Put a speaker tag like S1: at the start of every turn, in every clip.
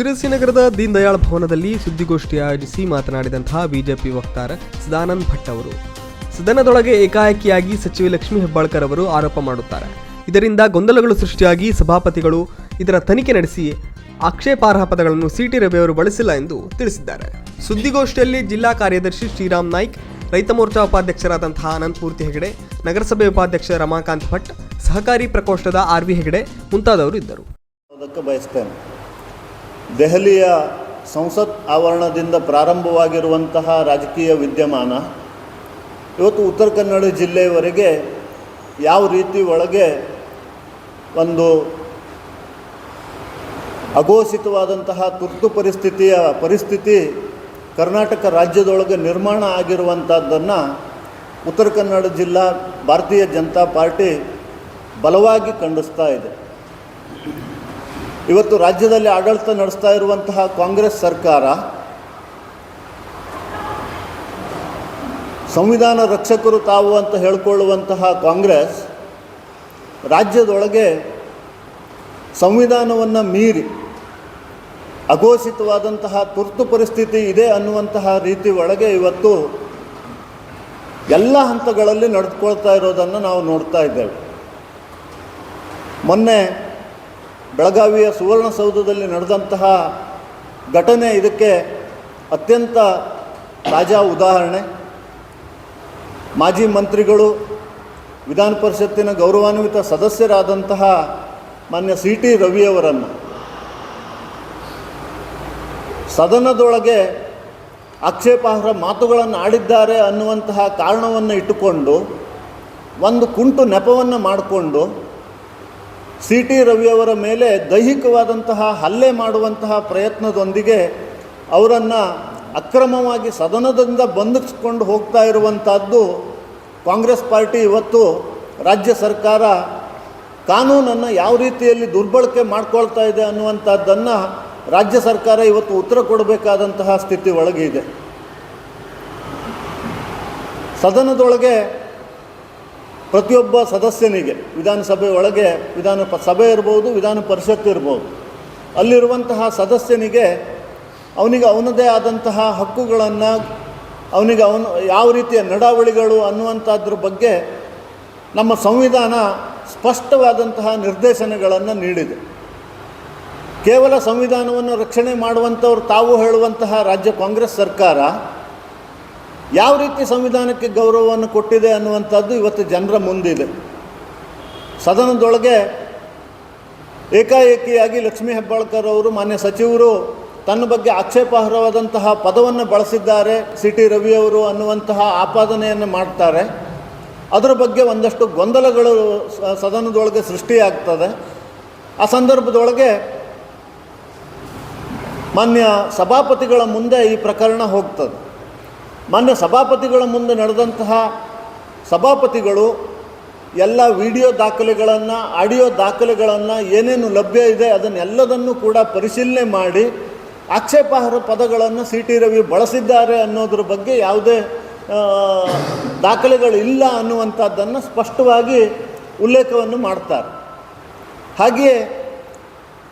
S1: ಶಿರಸಿ ನಗರದ ದೀನ್ ದಯಾಳ್ ಭವನದಲ್ಲಿ ಸುದ್ದಿಗೋಷ್ಠಿ ಆಯೋಜಿಸಿ ಮಾತನಾಡಿದಂತಹ ಬಿಜೆಪಿ ವಕ್ತಾರ ಸದಾನಂದ ಭಟ್ ಅವರು ಸದನದೊಳಗೆ ಏಕಾಏಕಿಯಾಗಿ ಸಚಿವೆ ಲಕ್ಷ್ಮೀ ಹೆಬ್ಬಾಳ್ಕರ್ ಅವರು ಆರೋಪ ಮಾಡುತ್ತಾರೆ. ಇದರಿಂದ ಗೊಂದಲಗಳು ಸೃಷ್ಟಿಯಾಗಿ ಸಭಾಪತಿಗಳು ಇದರ ತನಿಖೆ ನಡೆಸಿ ಆಕ್ಷೇಪಾರ್ಹ ಪದಗಳನ್ನು ಸಿಟಿ ರವಿ ಅವರು ಬಳಸಿಲ್ಲ ಎಂದು ತಿಳಿಸಿದ್ದಾರೆ. ಸುದ್ದಿಗೋಷ್ಠಿಯಲ್ಲಿ ಜಿಲ್ಲಾ ಕಾರ್ಯದರ್ಶಿ ಶ್ರೀರಾಮ್ ನಾಯ್ಕ್, ರೈತ ಮೋರ್ಚಾ ಉಪಾಧ್ಯಕ್ಷರಾದಂತಹ ಅನಂತಮೂರ್ತಿ ಹೆಗಡೆ, ನಗರಸಭೆ ಉಪಾಧ್ಯಕ್ಷ ರಮಾಕಾಂತ್ ಭಟ್, ಸಹಕಾರಿ ಪ್ರಕೋಷ್ಠದ ಆರ್.ವಿ. ಹೆಗಡೆ ಮುಂತಾದವರು ಇದ್ದರು.
S2: ದೆಹಲಿಯ ಸಂಸತ್ ಆವರಣದಿಂದ ಪ್ರಾರಂಭವಾಗಿರುವಂತಹ ರಾಜಕೀಯ ವಿದ್ಯಮಾನ ಇವತ್ತು ಉತ್ತರ ಕನ್ನಡ ಜಿಲ್ಲೆಯವರೆಗೆ ಯಾವ ರೀತಿ ಒಳಗೆ ಒಂದು ಅಘೋಷಿತವಾದಂತಹ ತುರ್ತು ಪರಿಸ್ಥಿತಿ ಕರ್ನಾಟಕ ರಾಜ್ಯದೊಳಗೆ ನಿರ್ಮಾಣ ಆಗಿರುವಂಥದ್ದನ್ನು ಉತ್ತರ ಕನ್ನಡ ಜಿಲ್ಲಾ ಭಾರತೀಯ ಜನತಾ ಪಾರ್ಟಿ ಬಲವಾಗಿ ಖಂಡಿಸ್ತಾ ಇದೆ. ಇವತ್ತು ರಾಜ್ಯದಲ್ಲಿ ಆಡಳಿತ ನಡೆಸ್ತಾ ಇರುವಂತಹ ಕಾಂಗ್ರೆಸ್ ಸರ್ಕಾರ ಸಂವಿಧಾನ ರಕ್ಷಕರು ತಾವು ಅಂತ ಹೇಳಿಕೊಳ್ಳುವಂತಹ ಕಾಂಗ್ರೆಸ್ ರಾಜ್ಯದೊಳಗೆ ಸಂವಿಧಾನವನ್ನು ಮೀರಿ ಅಘೋಷಿತವಾದಂತಹ ತುರ್ತು ಪರಿಸ್ಥಿತಿ ಇದೆ ಅನ್ನುವಂತಹ ರೀತಿ ಒಳಗೆ ಇವತ್ತು ಎಲ್ಲ ಹಂತಗಳಲ್ಲಿ ನಡೆದುಕೊಳ್ತಾ ಇರೋದನ್ನು ನಾವು ನೋಡ್ತಾ ಇದ್ದೇವೆ. ಮೊನ್ನೆ ಬೆಳಗಾವಿಯ ಸುವರ್ಣಸೌಧದಲ್ಲಿ ನಡೆದಂತಹ ಘಟನೆ ಇದಕ್ಕೆ ಅತ್ಯಂತ ತಾಜಾ ಉದಾಹರಣೆ. ಮಾಜಿ ಮಂತ್ರಿಗಳು, ವಿಧಾನ ಪರಿಷತ್ತಿನ ಗೌರವಾನ್ವಿತ ಸದಸ್ಯರಾದಂತಹ ಮಾನ್ಯ ಸಿ.ಟಿ. ರವಿಯವರನ್ನು ಸದನದೊಳಗೆ ಆಕ್ಷೇಪಾರ್ಹ ಮಾತುಗಳನ್ನು ಆಡಿದ್ದಾರೆ ಅನ್ನುವಂತಹ ಕಾರಣವನ್ನು ಇಟ್ಟುಕೊಂಡು ಒಂದು ಕುಂಟು ನೆಪವನ್ನು ಮಾಡಿಕೊಂಡು ಸಿ.ಟಿ. ರವಿಯವರ ಮೇಲೆ ದೈಹಿಕವಾದಂತಹ ಹಲ್ಲೆ ಮಾಡುವಂತಹ ಪ್ರಯತ್ನದೊಂದಿಗೆ ಅವರನ್ನು ಅಕ್ರಮವಾಗಿ ಸದನದಿಂದ ಬಂಧಿಸಿಕೊಂಡು ಹೋಗ್ತಾ ಇರುವಂಥದ್ದು ಕಾಂಗ್ರೆಸ್ ಪಾರ್ಟಿ ಇವತ್ತು ರಾಜ್ಯ ಸರ್ಕಾರ ಕಾನೂನನ್ನು ಯಾವ ರೀತಿಯಲ್ಲಿ ದುರ್ಬಳಕೆ ಮಾಡ್ಕೊಳ್ತಾ ಇದೆ ಅನ್ನುವಂಥದ್ದನ್ನು ರಾಜ್ಯ ಸರ್ಕಾರ ಇವತ್ತು ಉತ್ತರ ಕೊಡಬೇಕಾದಂತಹ ಸ್ಥಿತಿ ಒಳಗೆ ಇದೆ. ಸದನದೊಳಗೆ ಪ್ರತಿಯೊಬ್ಬ ಸದಸ್ಯನಿಗೆ ವಿಧಾನಸಭೆ ಒಳಗೆ ಸಭೆ ಇರ್ಬೋದು, ವಿಧಾನ ಪರಿಷತ್ತು ಇರ್ಬೋದು, ಅಲ್ಲಿರುವಂತಹ ಸದಸ್ಯನಿಗೆ ಅವನಿಗೆ ಅವನದೇ ಆದಂತಹ ಹಕ್ಕುಗಳನ್ನು, ಅವನಿಗೆ ಯಾವ ರೀತಿಯ ನಡಾವಳಿಗಳು ಅನ್ನುವಂಥದ್ರ ಬಗ್ಗೆ ನಮ್ಮ ಸಂವಿಧಾನ ಸ್ಪಷ್ಟವಾದಂತಹ ನಿರ್ದೇಶನಗಳನ್ನು ನೀಡಿದೆ. ಕೇವಲ ಸಂವಿಧಾನವನ್ನು ರಕ್ಷಣೆ ಮಾಡುವಂಥವ್ರು ತಾವು ಹೇಳುವಂತಹ ರಾಜ್ಯ ಕಾಂಗ್ರೆಸ್ ಸರ್ಕಾರ ಯಾವ ರೀತಿ ಸಂವಿಧಾನಕ್ಕೆ ಗೌರವವನ್ನು ಕೊಟ್ಟಿದೆ ಅನ್ನುವಂಥದ್ದು ಇವತ್ತು ಜನರ ಮುಂದಿದೆ. ಸದನದೊಳಗೆ ಏಕಾಏಕಿಯಾಗಿ ಲಕ್ಷ್ಮೀ ಹೆಬ್ಬಾಳ್ಕರ್ ಅವರು, ಮಾನ್ಯ ಸಚಿವರು, ತನ್ನ ಬಗ್ಗೆ ಆಕ್ಷೇಪಾರ್ಹವಾದಂತಹ ಪದವನ್ನು ಬಳಸಿದ್ದಾರೆ, ಸಿ.ಟಿ. ರವಿಯವರು ಅನ್ನುವಂತಹ ಆಪಾದನೆಯನ್ನು ಮಾಡ್ತಾರೆ. ಅದರ ಬಗ್ಗೆ ಒಂದಷ್ಟು ಗೊಂದಲಗಳು ಸದನದೊಳಗೆ ಸೃಷ್ಟಿಯಾಗ್ತದೆ. ಆ ಸಂದರ್ಭದೊಳಗೆ ಮಾನ್ಯ ಸಭಾಪತಿಗಳ ಮುಂದೆ ಈ ಪ್ರಕರಣ ಹೋಗ್ತದೆ. ಮಾನ್ಯ ಸಭಾಪತಿಗಳ ಮುಂದೆ ನಡೆದಂತಹ ಸಭಾಪತಿಗಳು ಎಲ್ಲ ವಿಡಿಯೋ ದಾಖಲೆಗಳನ್ನು, ಆಡಿಯೋ ದಾಖಲೆಗಳನ್ನು ಏನೇನು ಲಭ್ಯ ಇದೆ ಅದನ್ನೆಲ್ಲದನ್ನು ಕೂಡ ಪರಿಶೀಲನೆ ಮಾಡಿ ಆಕ್ಷೇಪಾರ್ಹ ಪದಗಳನ್ನು ಸಿ.ಟಿ. ರವಿ ಬಳಸಿದ್ದಾರೆ ಅನ್ನೋದ್ರ ಬಗ್ಗೆ ಯಾವುದೇ ದಾಖಲೆಗಳಿಲ್ಲ ಅನ್ನುವಂಥದ್ದನ್ನು ಸ್ಪಷ್ಟವಾಗಿ ಉಲ್ಲೇಖವನ್ನು ಮಾಡ್ತಾರೆ. ಹಾಗೆಯೇ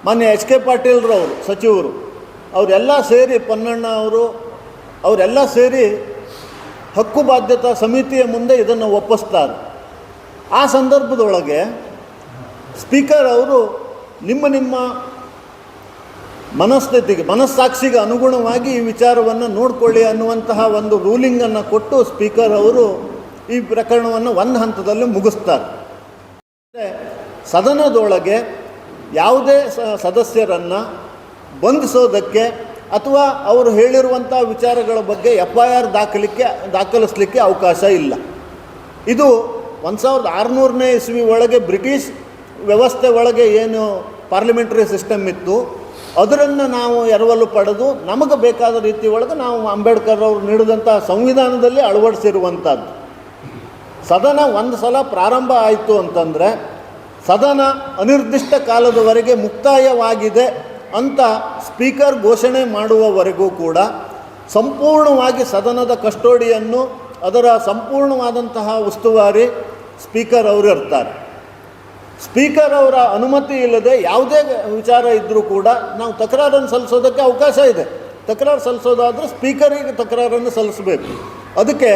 S2: ಮಾನ್ಯ ಎಚ್.ಕೆ. ಪಾಟೀಲ್ರವರು ಸಚಿವರು ಅವರೆಲ್ಲ ಸೇರಿ, ಪೊನ್ನಣ್ಣ ಅವರು ಅವರೆಲ್ಲ ಸೇರಿ ಹಕ್ಕು ಬಾಧ್ಯತಾ ಸಮಿತಿಯ ಮುಂದೆ ಇದನ್ನು ಒಪ್ಪಿಸ್ತಾರೆ. ಆ ಸಂದರ್ಭದೊಳಗೆ ಸ್ಪೀಕರ್ ಅವರು ನಿಮ್ಮ ಮನಸ್ಸಾಕ್ಷಿಗೆ ಅನುಗುಣವಾಗಿ ಈ ವಿಚಾರವನ್ನು ನೋಡಿಕೊಳ್ಳಿ ಅನ್ನುವಂತಹ ಒಂದು ರೂಲಿಂಗನ್ನು ಕೊಟ್ಟು ಸ್ಪೀಕರ್ ಅವರು ಈ ಪ್ರಕರಣವನ್ನು ಒಂದು ಹಂತದಲ್ಲಿ ಮುಗಿಸ್ತಾರೆ. ಸದನದೊಳಗೆ ಯಾವುದೇ ಸದಸ್ಯರನ್ನು ಬಂಧಿಸೋದಕ್ಕೆ ಅಥವಾ ಅವರು ಹೇಳಿರುವಂಥ ವಿಚಾರಗಳ ಬಗ್ಗೆ FIR ದಾಖಲಿಸಲಿಕ್ಕೆ ಅವಕಾಶ ಇಲ್ಲ. ಇದು 1600ನೇ ಇಸ್ವಿ ಒಳಗೆ ಬ್ರಿಟಿಷ್ ವ್ಯವಸ್ಥೆ ಒಳಗೆ ಏನು ಪಾರ್ಲಿಮೆಂಟರಿ ಸಿಸ್ಟಮ್ ಇತ್ತು ಅದನ್ನು ನಾವು ಎರವಲು ಪಡೆದು ನಮಗೆ ಬೇಕಾದ ರೀತಿ ಒಳಗೆ ನಾವು ಅಂಬೇಡ್ಕರ್ ಅವರು ನೀಡಿದಂಥ ಸಂವಿಧಾನದಲ್ಲಿ ಅಳವಡಿಸಿರುವಂಥದ್ದು. ಸದನ ಒಂದು ಸಲ ಪ್ರಾರಂಭ ಆಯಿತು ಅಂತಂದರೆ ಸದನ ಅನಿರ್ದಿಷ್ಟ ಕಾಲದವರೆಗೆ ಮುಕ್ತಾಯವಾಗಿದೆ ಅಂತ ಸ್ಪೀಕರ್ ಘೋಷಣೆ ಮಾಡುವವರೆಗೂ ಕೂಡ ಸಂಪೂರ್ಣವಾಗಿ ಸದನದ ಕಸ್ಟೋಡಿಯನ್ನು, ಅದರ ಸಂಪೂರ್ಣವಾದಂತಹ ಉಸ್ತುವಾರಿ ಸ್ಪೀಕರ್ ಅವರು ಇರ್ತಾರೆ. ಸ್ಪೀಕರ್ ಅವರ ಅನುಮತಿ ಇಲ್ಲದೆ ಯಾವುದೇ ವಿಚಾರ ಇದ್ದರೂ ಕೂಡ ನಾವು ತಕರಾರನ್ನು ಸಲ್ಲಿಸೋದಕ್ಕೆ ಅವಕಾಶ ಇದೆ. ತಕರಾರು ಸಲ್ಲಿಸೋದಾದರೆ ಸ್ಪೀಕರಿಗೆ ತಕರಾರನ್ನು ಸಲ್ಲಿಸಬೇಕು. ಅದಕ್ಕೆ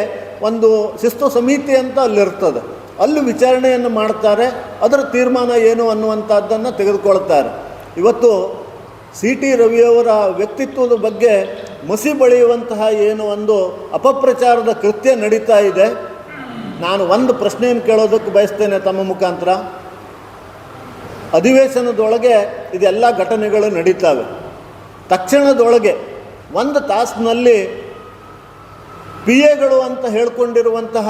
S2: ಒಂದು ಶಿಸ್ತು ಸಮಿತಿ ಅಂತ ಅಲ್ಲಿರ್ತದೆ. ಅಲ್ಲಿ ವಿಚಾರಣೆಯನ್ನು ಮಾಡ್ತಾರೆ, ಅದರ ತೀರ್ಮಾನ ಏನು ಅನ್ನುವಂಥದ್ದನ್ನು ತೆಗೆದುಕೊಳ್ತಾರೆ. ಇವತ್ತು ಸಿ ಟಿ ರವಿಯವರ ವ್ಯಕ್ತಿತ್ವದ ಬಗ್ಗೆ ಮಸಿ ಬಳಿಯುವಂತಹ ಏನು ಒಂದು ಅಪಪ್ರಚಾರದ ಕೃತ್ಯ ನಡೀತಾ ಇದೆ. ನಾನು ಒಂದು ಪ್ರಶ್ನೆಯನ್ನು ಕೇಳೋದಕ್ಕೆ ಬಯಸ್ತೇನೆ ತಮ್ಮ ಮುಖಾಂತರ. ಅಧಿವೇಶನದೊಳಗೆ ಇದೆಲ್ಲ ಘಟನೆಗಳು ನಡೀತವೆ. ತಕ್ಷಣದೊಳಗೆ 1 ತಾಸಿನಲ್ಲಿ ಪಿ ಎಗಳು ಅಂತ ಹೇಳ್ಕೊಂಡಿರುವಂತಹ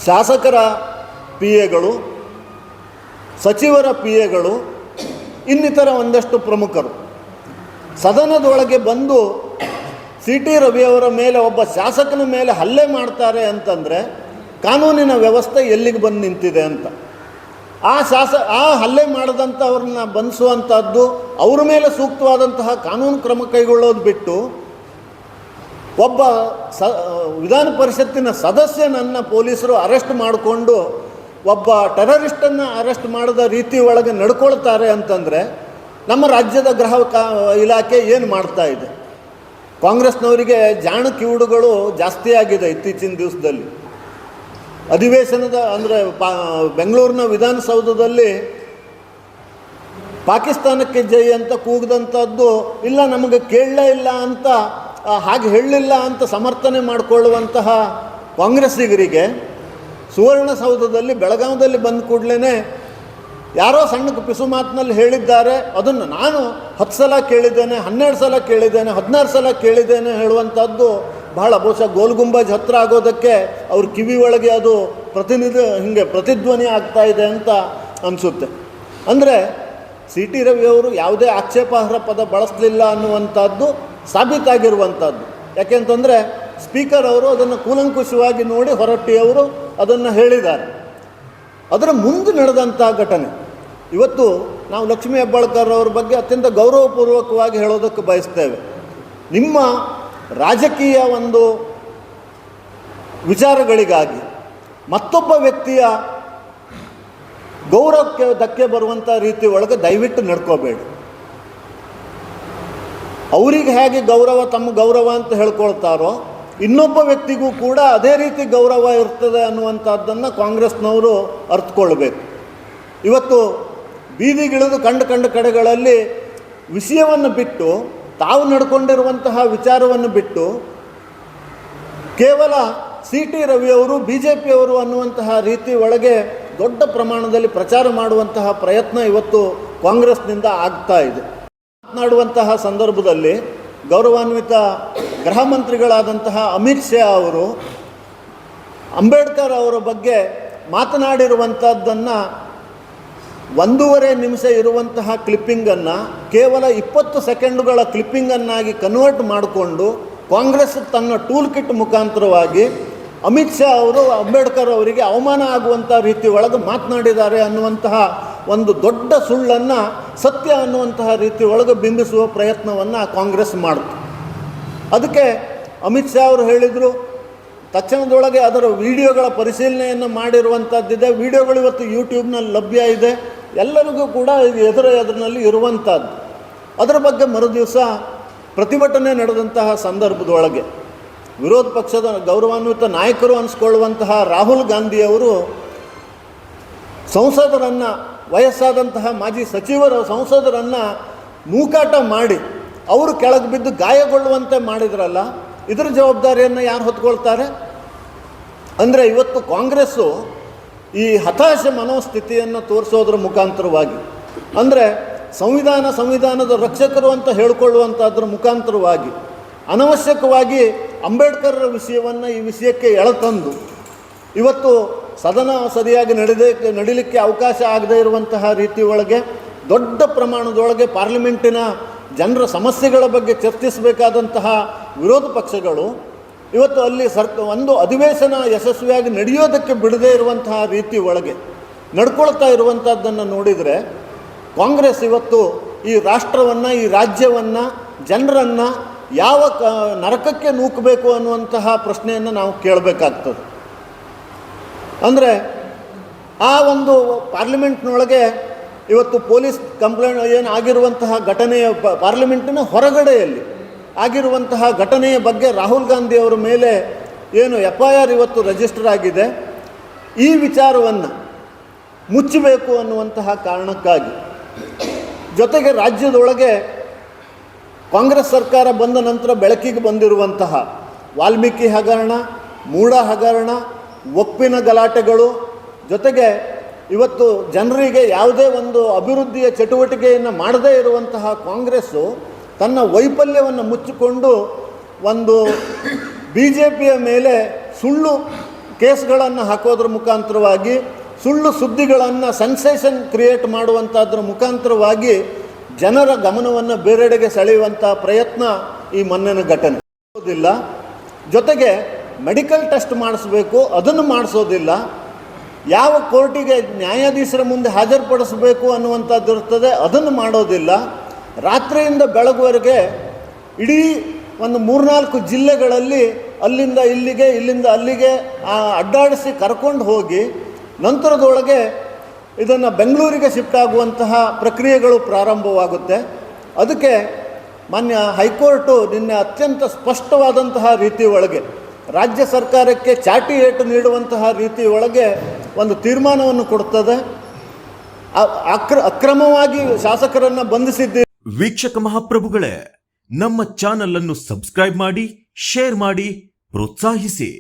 S2: ಶಾಸಕರ ಪಿ ಎಗಳು, ಸಚಿವರ ಪಿ ಎಗಳು, ಇನ್ನಿತರ ಒಂದಷ್ಟು ಪ್ರಮುಖರು ಸದನದೊಳಗೆ ಬಂದು ಸಿ ಟಿ ರವಿಯವರ ಮೇಲೆ, ಒಬ್ಬ ಶಾಸಕನ ಮೇಲೆ ಹಲ್ಲೆ ಮಾಡ್ತಾರೆ ಅಂತಂದರೆ ಕಾನೂನಿನ ವ್ಯವಸ್ಥೆ ಎಲ್ಲಿಗೆ ಬಂದು ನಿಂತಿದೆ ಅಂತ. ಆ ಹಲ್ಲೆ ಮಾಡಿದಂಥವ್ರನ್ನ ಬಂಧಿಸುವಂಥದ್ದು, ಅವ್ರ ಮೇಲೆ ಸೂಕ್ತವಾದಂತಹ ಕಾನೂನು ಕ್ರಮ ಕೈಗೊಳ್ಳೋದು ಬಿಟ್ಟು ಒಬ್ಬ ವಿಧಾನ ಪರಿಷತ್ತಿನ ಸದಸ್ಯನನ್ನು ಪೊಲೀಸರು ಅರೆಸ್ಟ್ ಮಾಡಿಕೊಂಡು ಒಬ್ಬ ಟೆರರಿಸ್ಟನ್ನು ಅರೆಸ್ಟ್ ಮಾಡಿದ ರೀತಿ ಒಳಗೆ ನಡ್ಕೊಳ್ತಾರೆ ಅಂತಂದರೆ ನಮ್ಮ ರಾಜ್ಯದ ಗೃಹ ಇಲಾಖೆ ಏನು ಮಾಡ್ತಾ ಇದೆ? ಕಾಂಗ್ರೆಸ್ನವರಿಗೆ ಜಾಣ ಕಿವುಡುಗಳು ಜಾಸ್ತಿ ಆಗಿದೆ ಇತ್ತೀಚಿನ ದಿವಸದಲ್ಲಿ. ಅಧಿವೇಶನದ ಅಂದರೆ ಬೆಂಗಳೂರಿನ ವಿಧಾನಸೌಧದಲ್ಲಿ ಪಾಕಿಸ್ತಾನಕ್ಕೆ ಜೈ ಅಂತ ಕೂಗಿದಂಥದ್ದು, ಇಲ್ಲ ನಮಗೆ ಕೇಳಲೇ ಇಲ್ಲ ಅಂತ, ಹಾಗೆ ಹೇಳಲಿಲ್ಲ ಅಂತ ಸಮರ್ಥನೆ ಮಾಡಿಕೊಳ್ಳುವಂತಹ ಕಾಂಗ್ರೆಸ್ಸಿಗರಿಗೆ ಸುವರ್ಣಸೌಧದಲ್ಲಿ ಬೆಳಗಾವದಲ್ಲಿ ಬಂದ ಕೂಡಲೇ ಯಾರೋ ಸಣ್ಣ ಪಿಸು ಮಾತಿನಲ್ಲಿ ಹೇಳಿದ್ದಾರೆ, ಅದನ್ನು ನಾನು 10 ಸಲ ಕೇಳಿದ್ದೇನೆ, 12 ಸಲ ಕೇಳಿದ್ದೇನೆ, 16 ಸಲ ಕೇಳಿದ್ದೇನೆ ಹೇಳುವಂಥದ್ದು ಬಹಳ ಬಹುಶಃ ಗೋಲ್ ಗುಂಬಜ್ ಹತ್ರ ಆಗೋದಕ್ಕೆ ಅವ್ರ ಕಿವಿ ಒಳಗೆ ಅದು ಪ್ರತಿಧ್ವನಿ ಆಗ್ತಾ ಇದೆ ಅಂತ ಅನಿಸುತ್ತೆ. ಅಂದರೆ ಸಿ ಟಿ ರವಿಯವರು ಯಾವುದೇ ಆಕ್ಷೇಪಾರ್ಹ ಪದ ಬಳಸಲಿಲ್ಲ ಅನ್ನುವಂಥದ್ದು ಸಾಬೀತಾಗಿರುವಂಥದ್ದು. ಯಾಕೆಂತಂದರೆ ಸ್ಪೀಕರ್ ಅವರು ಅದನ್ನು ಕೂಲಂಕುಷವಾಗಿ ನೋಡಿ ಹೊರಟ್ಟಿಯವರು ಅದನ್ನು ಹೇಳಿದ್ದಾರೆ. ಅದರ ಮುಂದೆ ನಡೆದಂಥ ಘಟನೆ ಇವತ್ತು ನಾವು ಲಕ್ಷ್ಮೀ ಹೆಬ್ಬಾಳ್ಕರ್ ಅವ್ರ ಬಗ್ಗೆ ಅತ್ಯಂತ ಗೌರವಪೂರ್ವಕವಾಗಿ ಹೇಳೋದಕ್ಕೆ ಬಯಸ್ತೇವೆ. ನಿಮ್ಮ ರಾಜಕೀಯ ಒಂದು ವಿಚಾರಗಳಿಗಾಗಿ ಮತ್ತೊಬ್ಬ ವ್ಯಕ್ತಿಯ ಗೌರವಕ್ಕೆ ಧಕ್ಕೆ ಬರುವಂಥ ರೀತಿ ಒಳಗೆ ದಯವಿಟ್ಟು ನಡ್ಕೋಬೇಡಿ. ಅವರಿಗೆ ಹೇಗೆ ಗೌರವ ತಮ್ಮ ಗೌರವ ಅಂತ ಹೇಳ್ಕೊಳ್ತಾರೋ ಇನ್ನೊಬ್ಬ ವ್ಯಕ್ತಿಗೂ ಕೂಡ ಅದೇ ರೀತಿ ಗೌರವ ಇರ್ತದೆ ಅನ್ನುವಂಥದ್ದನ್ನು ಕಾಂಗ್ರೆಸ್ನವರು ಅರ್ಥಕೊಳ್ಬೇಕು. ಇವತ್ತು ಬೀದಿಗಿಳಿದು ಕಂಡು ಕಡೆಗಳಲ್ಲಿ ವಿಷಯವನ್ನು ಬಿಟ್ಟು, ತಾವು ನಡ್ಕೊಂಡಿರುವಂತಹ ವಿಚಾರವನ್ನು ಬಿಟ್ಟು ಕೇವಲ ಸಿ ಟಿ ರವಿಯವರು ಬಿ ಜೆ ಪಿಯವರು ಅನ್ನುವಂತಹ ರೀತಿ ಒಳಗೆ ದೊಡ್ಡ ಪ್ರಮಾಣದಲ್ಲಿ ಪ್ರಚಾರ ಮಾಡುವಂತಹ ಪ್ರಯತ್ನ ಇವತ್ತು ಕಾಂಗ್ರೆಸ್ನಿಂದ ಆಗ್ತಾ ಇದೆ. ಮಾತನಾಡುವಂತಹ ಸಂದರ್ಭದಲ್ಲಿ ಗೌರವಾನ್ವಿತ ಗೃಹ ಮಂತ್ರಿಗಳಾದಂತಹ ಅಮಿತ್ ಶಾ ಅವರು ಅಂಬೇಡ್ಕರ್ ಅವರ ಬಗ್ಗೆ ಮಾತನಾಡಿರುವಂಥದ್ದನ್ನು 1.5 ನಿಮಿಷ ಇರುವಂತಹ ಕ್ಲಿಪ್ಪಿಂಗನ್ನು ಕೇವಲ 20 ಸೆಕೆಂಡುಗಳ ಕ್ಲಿಪ್ಪಿಂಗನ್ನಾಗಿ ಕನ್ವರ್ಟ್ ಮಾಡಿಕೊಂಡು ಕಾಂಗ್ರೆಸ್ ತನ್ನ ಟೂಲ್ ಕಿಟ್ ಮುಖಾಂತರವಾಗಿ ಅಮಿತ್ ಶಾ ಅವರು ಅಂಬೇಡ್ಕರ್ ಅವರಿಗೆ ಅವಮಾನ ಆಗುವಂಥ ರೀತಿ ಒಳಗೆ ಮಾತನಾಡಿದ್ದಾರೆ ಅನ್ನುವಂತಹ ಒಂದು ದೊಡ್ಡ ಸುಳ್ಳನ್ನು ಸತ್ಯ ಅನ್ನುವಂತಹ ರೀತಿ ಒಳಗೆ ಬಿಂಬಿಸುವ ಪ್ರಯತ್ನವನ್ನು ಕಾಂಗ್ರೆಸ್ ಮಾಡಿತು. ಅದಕ್ಕೆ ಅಮಿತ್ ಶಾ ಅವರು ಹೇಳಿದರು, ತಕ್ಷಣದೊಳಗೆ ಅದರ ವಿಡಿಯೋಗಳ ಪರಿಶೀಲನೆಯನ್ನು ಮಾಡಿರುವಂಥದ್ದಿದೆ. ವಿಡಿಯೋಗಳು ಇವತ್ತು ಯೂಟ್ಯೂಬ್ನಲ್ಲಿ ಲಭ್ಯ ಇದೆ, ಎಲ್ಲರಿಗೂ ಕೂಡ ಎದುರಿನಲ್ಲಿ ಇರುವಂಥದ್ದು. ಅದರ ಬಗ್ಗೆ ಮರುದಿವಸ ಪ್ರತಿಭಟನೆ ನಡೆದಂತಹ ಸಂದರ್ಭದೊಳಗೆ ವಿರೋಧ ಪಕ್ಷದ ಗೌರವಾನ್ವಿತ ನಾಯಕರು ಅನಿಸ್ಕೊಳ್ಳುವಂತಹ ರಾಹುಲ್ ಗಾಂಧಿಯವರು ಸಂಸದರನ್ನು, ವಯಸ್ಸಾದಂತಹ ಮಾಜಿ ಸಚಿವರು ಸಂಸದರನ್ನು ನೂಕಾಟ ಮಾಡಿ ಅವರು ಕೆಳಗೆ ಬಿದ್ದು ಗಾಯಗೊಳ್ಳುವಂತೆ ಮಾಡಿದ್ರಲ್ಲ, ಇದರ ಜವಾಬ್ದಾರಿಯನ್ನು ಯಾರು ಹೊತ್ಕೊಳ್ತಾರೆ? ಅಂದರೆ ಇವತ್ತು ಕಾಂಗ್ರೆಸ್ಸು ಈ ಹತಾಶೆ ಮನೋಸ್ಥಿತಿಯನ್ನು ತೋರಿಸೋದ್ರ ಮುಖಾಂತರವಾಗಿ, ಅಂದರೆ ಸಂವಿಧಾನದ ರಕ್ಷಕರು ಅಂತ ಹೇಳಿಕೊಳ್ಳುವಂಥದ್ರ ಮುಖಾಂತರವಾಗಿ ಅನವಶ್ಯಕವಾಗಿ ಅಂಬೇಡ್ಕರ್ರ ವಿಷಯವನ್ನು ಈ ವಿಷಯಕ್ಕೆ ಎಳೆತಂದು ಇವತ್ತು ಸದನ ಸರಿಯಾಗಿ ನಡೀಲಿಕ್ಕೆ ಅವಕಾಶ ಆಗದೇ ಇರುವಂತಹ ರೀತಿ ಒಳಗೆ ದೊಡ್ಡ ಪ್ರಮಾಣದೊಳಗೆ ಪಾರ್ಲಿಮೆಂಟಿನ ಜನರ ಸಮಸ್ಯೆಗಳ ಬಗ್ಗೆ ಚರ್ಚಿಸಬೇಕಾದಂತಹ ವಿರೋಧ ಪಕ್ಷಗಳು ಇವತ್ತು ಅಲ್ಲಿ ಒಂದು ಅಧಿವೇಶನ ಯಶಸ್ವಿಯಾಗಿ ನಡೆಯೋದಕ್ಕೆ ಬಿಡದೇ ಇರುವಂತಹ ರೀತಿ ಒಳಗೆ ನಡ್ಕೊಳ್ತಾ ಇರುವಂಥದ್ದನ್ನು ನೋಡಿದರೆ ಕಾಂಗ್ರೆಸ್ ಇವತ್ತು ಈ ರಾಷ್ಟ್ರವನ್ನು, ಈ ರಾಜ್ಯವನ್ನು, ಜನರನ್ನು ಯಾವ ನರಕಕ್ಕೆ ನೂಕಬೇಕು ಅನ್ನುವಂತಹ ಪ್ರಶ್ನೆಯನ್ನು ನಾವು ಕೇಳಬೇಕಾಗ್ತದೆ. ಅಂದರೆ ಆ ಒಂದು ಪಾರ್ಲಿಮೆಂಟ್ನೊಳಗೆ ಇವತ್ತು ಪೊಲೀಸ್ ಕಂಪ್ಲೇಂಟ್ ಏನು ಆಗಿರುವಂತಹ ಘಟನೆಯ ಪಾರ್ಲಿಮೆಂಟಿನ ಹೊರಗಡೆಯಲ್ಲಿ ಆಗಿರುವಂತಹ ಘಟನೆಯ ಬಗ್ಗೆ ರಾಹುಲ್ ಗಾಂಧಿ ಅವರ ಮೇಲೆ ಏನು FIR ಇವತ್ತು ರಿಜಿಸ್ಟರ್ ಆಗಿದೆ, ಈ ವಿಚಾರವನ್ನು ಮುಚ್ಚಬೇಕು ಅನ್ನುವಂತಹ ಕಾರಣಕ್ಕಾಗಿ, ಜೊತೆಗೆ ರಾಜ್ಯದೊಳಗೆ ಕಾಂಗ್ರೆಸ್ ಸರ್ಕಾರ ಬಂದ ನಂತರ ಬೆಳಕಿಗೆ ಬಂದಿರುವಂತಹ ವಾಲ್ಮೀಕಿ ಹಗರಣ, ಮೂಡ ಹಗರಣ, ಒಪ್ಪಿನ ಗಲಾಟೆಗಳು, ಜೊತೆಗೆ ಇವತ್ತು ಜನರಿಗೆ ಯಾವುದೇ ಒಂದು ಅಭಿವೃದ್ಧಿಯ ಚಟುವಟಿಕೆಯನ್ನು ಮಾಡದೇ ಇರುವಂತಹ ಕಾಂಗ್ರೆಸ್ಸು ತನ್ನ ವೈಫಲ್ಯವನ್ನು ಮುಚ್ಚಿಕೊಂಡು ಒಂದು BJPಯ ಮೇಲೆ ಸುಳ್ಳು ಕೇಸ್ಗಳನ್ನು ಹಾಕೋದ್ರ ಮುಖಾಂತರವಾಗಿ, ಸುಳ್ಳು ಸುದ್ದಿಗಳನ್ನು ಸೆನ್ಸೇಷನ್ ಕ್ರಿಯೇಟ್ ಮಾಡುವಂಥದ್ರ ಮುಖಾಂತರವಾಗಿ ಜನರ ಗಮನವನ್ನು ಬೇರೆಡೆಗೆ ಸೆಳೆಯುವಂಥ ಪ್ರಯತ್ನ ಈ ಮೊನ್ನೆನ ಘಟನೆ ಮಾಡೋದಿಲ್ಲ. ಜೊತೆಗೆ ಮೆಡಿಕಲ್ ಟೆಸ್ಟ್ ಮಾಡಿಸ್ಬೇಕು, ಅದನ್ನು ಮಾಡಿಸೋದಿಲ್ಲ. ಯಾವ ಕೋರ್ಟಿಗೆ ನ್ಯಾಯಾಧೀಶರ ಮುಂದೆ ಹಾಜರುಪಡಿಸಬೇಕು ಅನ್ನುವಂಥದ್ದು ಇರ್ತದೆ, ಅದನ್ನು ಮಾಡೋದಿಲ್ಲ. ರಾತ್ರಿಯಿಂದ ಬೆಳಗುವರೆಗೆ ಇಡೀ ಒಂದು 3-4 ಜಿಲ್ಲೆಗಳಲ್ಲಿ ಅಲ್ಲಿಂದ ಇಲ್ಲಿಗೆ ಇಲ್ಲಿಂದ ಅಲ್ಲಿಗೆ ಅಡ್ಡಾಡಿಸಿ ಕರ್ಕೊಂಡು ಹೋಗಿ ನಂತರದೊಳಗೆ ಇದನ್ನು ಬೆಂಗಳೂರಿಗೆ ಶಿಫ್ಟ್ ಆಗುವಂತಹ ಪ್ರಕ್ರಿಯೆಗಳು ಪ್ರಾರಂಭವಾಗುತ್ತೆ. ಅದಕ್ಕೆ ಮಾನ್ಯ ಹೈಕೋರ್ಟು ನಿನ್ನೆ ಅತ್ಯಂತ ಸ್ಪಷ್ಟವಾದಂತಹ ರೀತಿ ಒಳಗೆ ರಾಜ್ಯ ಸರ್ಕಾರಕ್ಕೆ ಚಾಟಿ ಏಟು ನೀಡುವಂತಹ ರೀತಿ ಒಳಗೆ ಒಂದು ತೀರ್ಮಾನವನ್ನು ಕೊಡ್ತದೆ. ಅಕ್ರಮವಾಗಿ ಶಾಸಕರನ್ನು ಬಂಧಿಸಿದ್ದೀರಿ.
S3: ವೀಕ್ಷಕ ಮಹಾಪ್ರಭುಗಳೇ, ನಮ್ಮ ಚಾನಲ್ ಅನ್ನು ಸಬ್ಸ್ಕ್ರೈಬ್ ಮಾಡಿ, ಶೇರ್ ಮಾಡಿ, ಪ್ರೋತ್ಸಾಹಿಸಿ.